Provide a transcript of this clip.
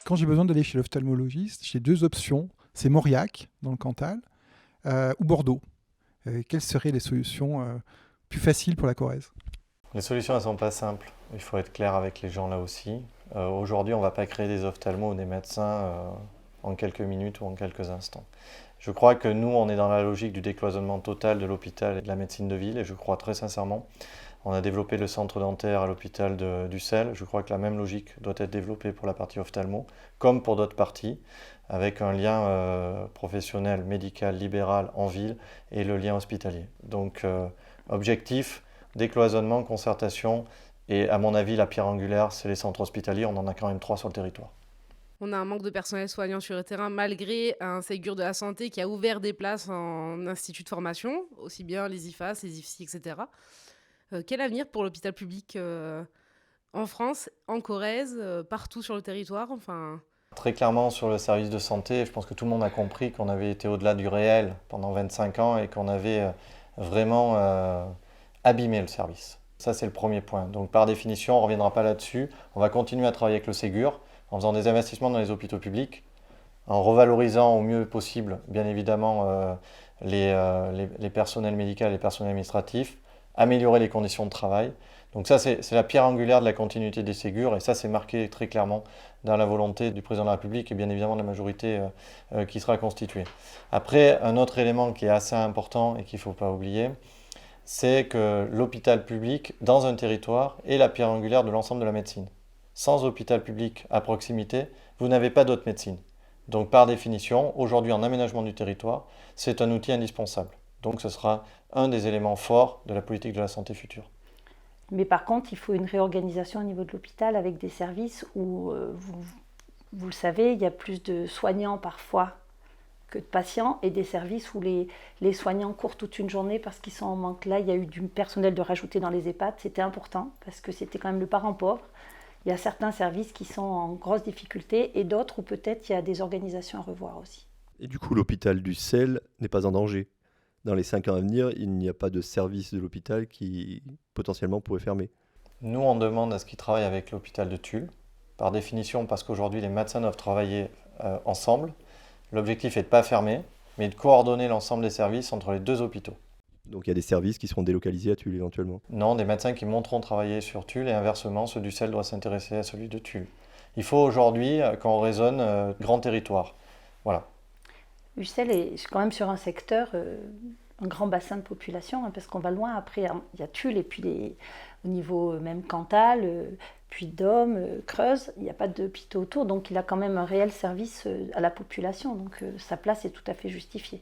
Quand j'ai besoin d'aller chez l'ophtalmologiste, j'ai deux options. C'est Mauriac, dans le Cantal, ou Bordeaux. Quelles seraient les solutions plus faciles pour la Corrèze? Les solutions, elles ne sont pas simples. Il faut être clair avec les gens là aussi. Aujourd'hui, on ne va pas créer des ophtalmos ou des médecins en quelques minutes ou en quelques instants. Je crois que nous, on est dans la logique du décloisonnement total de l'hôpital et de la médecine de ville, et je crois très sincèrement. On a développé le centre dentaire à l'hôpital d'Ussel. Je crois que la même logique doit être développée pour la partie ophtalmo, comme pour d'autres parties, avec un lien professionnel, médical, libéral en ville et le lien hospitalier. Donc, objectif, décloisonnement, concertation, et à mon avis, la pierre angulaire, c'est les centres hospitaliers. On en a quand même 3 sur le territoire. On a un manque de personnel soignant sur le terrain malgré un Ségur de la santé qui a ouvert des places en institut de formation, aussi bien les IFAS, les IFSI, etc. Quel avenir pour l'hôpital public en France, en Corrèze, partout sur le territoire, enfin... Très clairement, sur le service de santé, je pense que tout le monde a compris qu'on avait été au-delà du réel pendant 25 ans et qu'on avait vraiment abîmé le service. Ça, c'est le premier point. Donc, par définition, on ne reviendra pas là-dessus. On va continuer à travailler avec le Ségur en faisant des investissements dans les hôpitaux publics, en revalorisant au mieux possible, bien évidemment, les personnels médicaux et les personnels administratifs, améliorer les conditions de travail. Donc ça, c'est la pierre angulaire de la continuité des Ségur, et ça, c'est marqué très clairement dans la volonté du président de la République et bien évidemment de la majorité qui sera constituée. Après, un autre élément qui est assez important et qu'il ne faut pas oublier, c'est que l'hôpital public, dans un territoire, est la pierre angulaire de l'ensemble de la médecine. Sans hôpital public à proximité, vous n'avez pas d'autre médecine. Donc par définition, aujourd'hui en aménagement du territoire, c'est un outil indispensable. Donc ce sera un des éléments forts de la politique de la santé future. Mais par contre, il faut une réorganisation au niveau de l'hôpital avec des services où, vous le savez, il y a plus de soignants parfois que de patients, et des services où les soignants courent toute une journée parce qu'ils sont en manque. Là, il y a eu du personnel de rajouter dans les EHPAD, c'était important parce que c'était quand même le parent pauvre. Il y a certains services qui sont en grosse difficulté et d'autres où peut-être il y a des organisations à revoir aussi. Et du coup, l'hôpital d'Ussel n'est pas en danger. Dans les 5 ans à venir, il n'y a pas de service de l'hôpital qui potentiellement pourrait fermer. Nous, on demande à ce qu'ils travaillent avec l'hôpital de Tulle, par définition parce qu'aujourd'hui les médecins doivent travailler ensemble. L'objectif est de ne pas fermer, mais de coordonner l'ensemble des services entre les deux hôpitaux. Donc il y a des services qui seront délocalisés à Tulle éventuellement. Non, des médecins qui monteront travailler sur Tulle et inversement, ceux d'Ussel doivent s'intéresser à celui de Tulle. Il faut aujourd'hui qu'on raisonne grand territoire. Voilà. Ussel est quand même sur un secteur, un grand bassin de population, hein, parce qu'on va loin. Après, il y a Tulle et puis au niveau même Cantal, puis Dôme, Creuse, il n'y a pas d'hôpitaux autour, donc il a quand même un réel service à la population. Donc sa place est tout à fait justifiée.